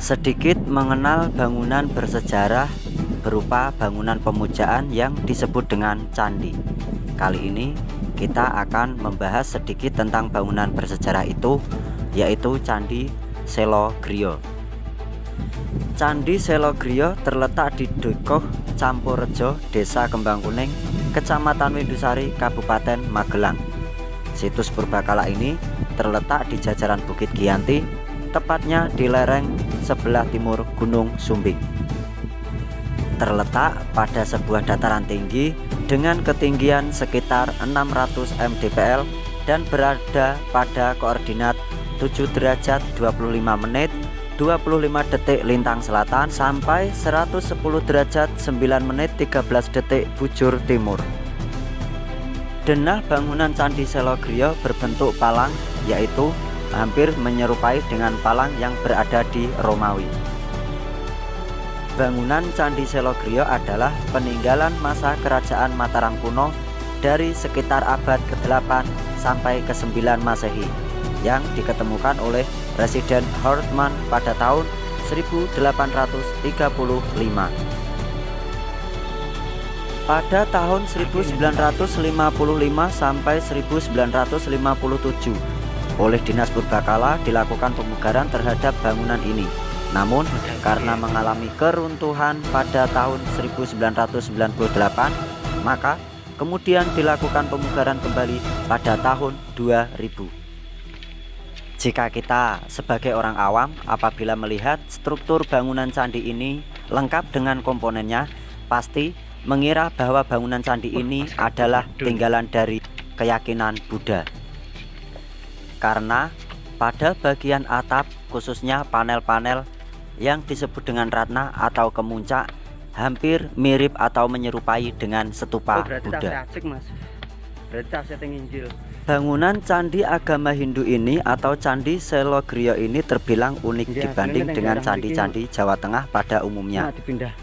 sedikit mengenal bangunan bersejarah berupa bangunan pemujaan yang disebut dengan candi. Kali ini kita akan membahas sedikit tentang bangunan bersejarah itu, yaitu Candi Selo Griya. Candi Selo Griya terletak di Dukuh Campurrejo, Desa Kembangkuning, Kecamatan Windusari, Kabupaten Magelang. Situs purbakala ini terletak di jajaran Bukit Giyanti, tepatnya di lereng sebelah timur Gunung Sumbing. Terletak pada sebuah dataran tinggi dengan ketinggian sekitar 600 mdpl dan berada pada koordinat 7 derajat 25 menit 25 detik lintang selatan sampai 110 derajat 9 menit 13 detik bujur timur. Denah bangunan Candi Selo Griya berbentuk palang, yaitu hampir menyerupai dengan palang yang berada di Romawi. Bangunan Candi Selo Griya adalah peninggalan masa kerajaan Mataram kuno dari sekitar abad ke-8 sampai ke-9 Masehi yang diketemukan oleh Residen Hartmann pada tahun 1835. Pada tahun 1955 sampai 1957 oleh Dinas Purbakala dilakukan pemugaran terhadap bangunan ini. Namun karena mengalami keruntuhan pada tahun 1998, maka kemudian dilakukan pemugaran kembali pada tahun 2000. Jika kita sebagai orang awam apabila melihat struktur bangunan candi ini lengkap dengan komponennya, pasti mengira bahwa bangunan candi ini adalah tinggalan dari keyakinan Buddha. Karena pada bagian atap, khususnya panel-panel yang disebut dengan ratna atau kemuncak, hampir mirip atau menyerupai dengan stupa Buddha. Bangunan candi agama Hindu ini atau Candi Selo Griya ini terbilang unik dibanding dengan candi-candi Jawa Tengah pada umumnya,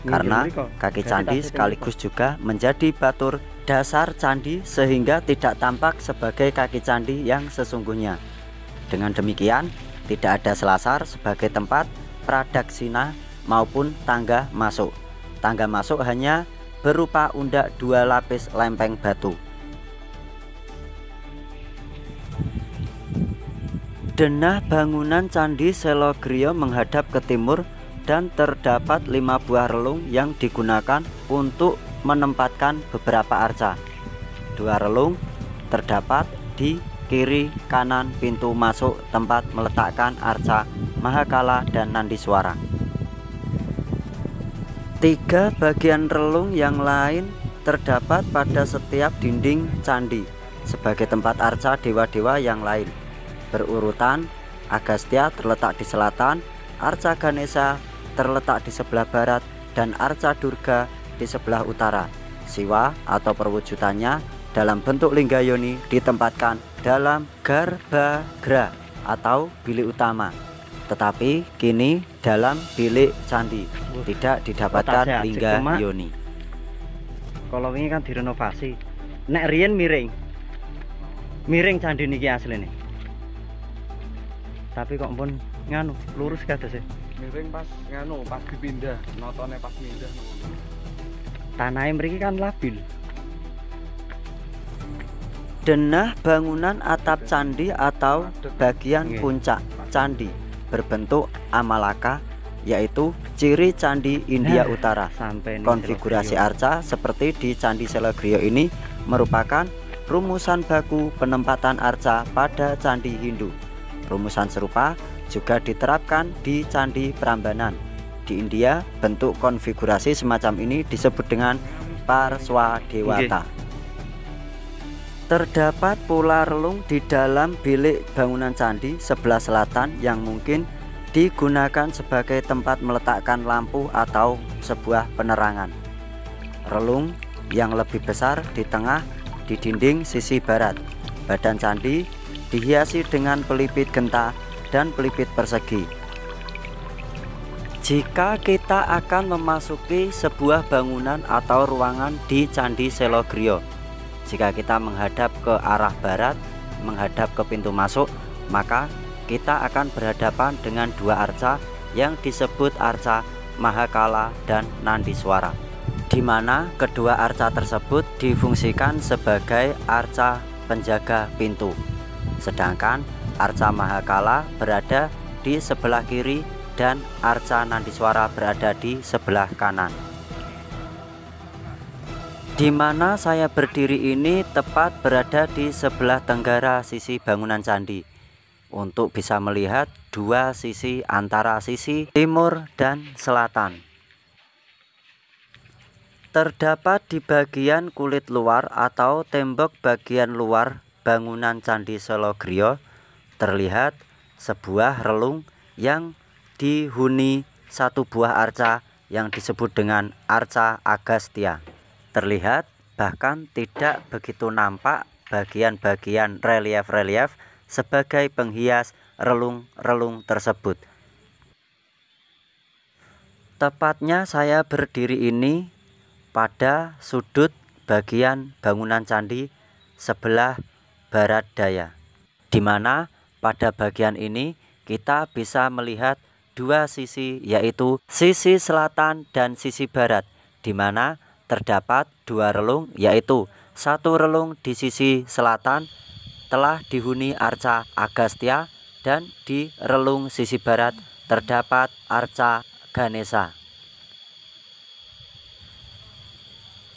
karena kaki candi sekaligus juga menjadi batur dasar candi sehingga tidak tampak sebagai kaki candi yang sesungguhnya. Dengan demikian, tidak ada selasar sebagai tempat pradaksina maupun tangga masuk. Tangga masuk hanya berupa undak 2 lapis lempeng batu. Denah bangunan Candi Selo Griya menghadap ke timur dan terdapat 5 buah relung yang digunakan untuk menempatkan beberapa arca. 2 relung terdapat di kiri kanan pintu masuk tempat meletakkan arca Mahakala dan Nandiswara. 3 bagian relung yang lain terdapat pada setiap dinding candi sebagai tempat arca dewa-dewa yang lain. Berurutan, Agastya terletak di selatan, arca Ganesha terletak di sebelah barat, dan arca Durga di sebelah utara. Siwa atau perwujudannya dalam bentuk lingga yoni ditempatkan dalam garbhagra atau bilik utama, tetapi kini dalam bilik candi tidak didapatkan lingga yoni. Kalau ini kan direnovasi, nek riyen miring candi niki asline. Tapi kok pun nganu lurus kados e. Miring pas nganu pas dipindah, notone pas pindah. Tanahnya mriki kan labil. Denah bangunan atap candi atau bagian puncak candi berbentuk amalaka, yaitu ciri candi India Utara. Konfigurasi arca seperti di Candi Selo Griya ini merupakan rumusan baku penempatan arca pada candi Hindu. Rumusan serupa juga diterapkan di Candi Prambanan. Di India, bentuk konfigurasi semacam ini disebut dengan Parswadewata. Terdapat pula relung di dalam bilik bangunan candi sebelah selatan yang mungkin digunakan sebagai tempat meletakkan lampu atau sebuah penerangan. Relung yang lebih besar di tengah di dinding sisi barat. Badan candi dihiasi dengan pelipit genta dan pelipit persegi. Jika kita akan memasuki sebuah bangunan atau ruangan di Candi Selo Griya, jika kita menghadap ke arah barat, menghadap ke pintu masuk, maka kita akan berhadapan dengan 2 arca yang disebut arca Mahakala dan Nandiswara, di mana kedua arca tersebut difungsikan sebagai arca penjaga pintu, sedangkan arca Mahakala berada di sebelah kiri dan arca Nandiswara berada di sebelah kanan. Di mana saya berdiri ini tepat berada di sebelah tenggara sisi bangunan candi, untuk bisa melihat dua sisi antara sisi timur dan selatan. Terdapat di bagian kulit luar atau tembok bagian luar bangunan Candi Selogriyo terlihat sebuah relung yang dihuni satu buah arca yang disebut dengan arca Agastya. Terlihat bahkan tidak begitu nampak bagian-bagian relief-relief sebagai penghias relung-relung tersebut. Tepatnya saya berdiri ini pada sudut bagian bangunan candi sebelah barat daya, di mana pada bagian ini kita bisa melihat dua sisi, yaitu sisi selatan dan sisi barat, di mana terdapat dua relung, yaitu satu relung di sisi selatan telah dihuni arca Agastya dan di relung sisi barat terdapat arca Ganesha.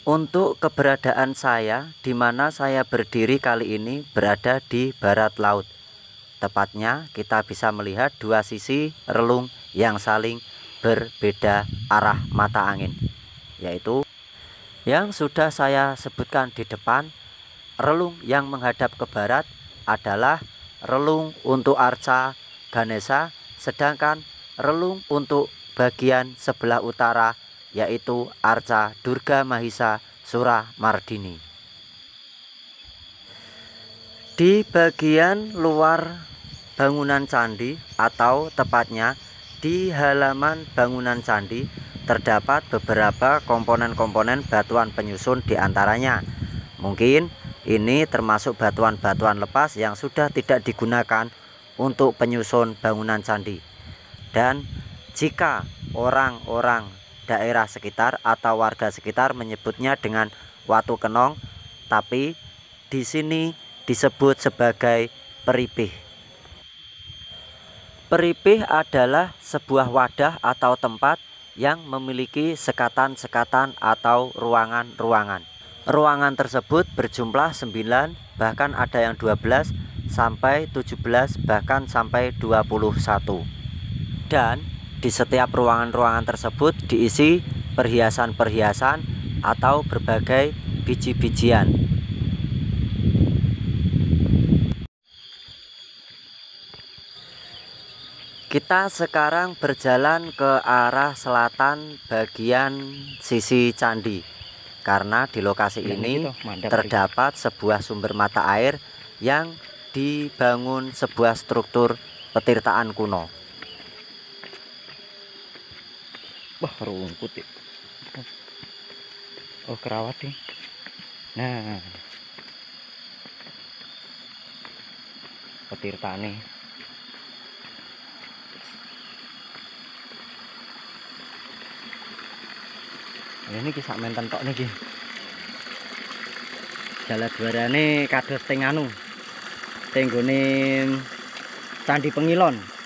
Untuk keberadaan saya, di mana saya berdiri kali ini berada di barat laut. Tepatnya kita bisa melihat dua sisi relung yang saling berbeda arah mata angin, yaitu yang sudah saya sebutkan di depan. Relung yang menghadap ke barat adalah relung untuk arca Ganesha, sedangkan relung untuk bagian sebelah utara yaitu arca Durga Mahisa Suramardini. Di bagian luar bangunan candi, atau tepatnya di halaman bangunan candi, terdapat beberapa komponen-komponen batuan penyusun. Di antaranya mungkin ini termasuk batuan-batuan lepas yang sudah tidak digunakan untuk penyusun bangunan candi. Dan jika orang-orang daerah sekitar atau warga sekitar menyebutnya dengan watu kenong, tapi di sini disebut sebagai peripih. Peripih adalah sebuah wadah atau tempat yang memiliki sekatan-sekatan atau ruangan-ruangan. Ruangan tersebut berjumlah 9, bahkan ada yang 12 sampai 17, bahkan sampai 21. Dan di setiap ruangan-ruangan tersebut diisi perhiasan-perhiasan atau berbagai biji-bijian. Kita sekarang berjalan ke arah selatan bagian sisi candi, karena di lokasi ini terdapat sebuah sumber mata air yang dibangun sebuah struktur petirtaan kuno. Wah, rumput ya. Oh, kerawat nih. Nah, petirtane. Ini kisah menten tok niki. Jaladwarane kados teng anu. Tenggone Candi Pengilon.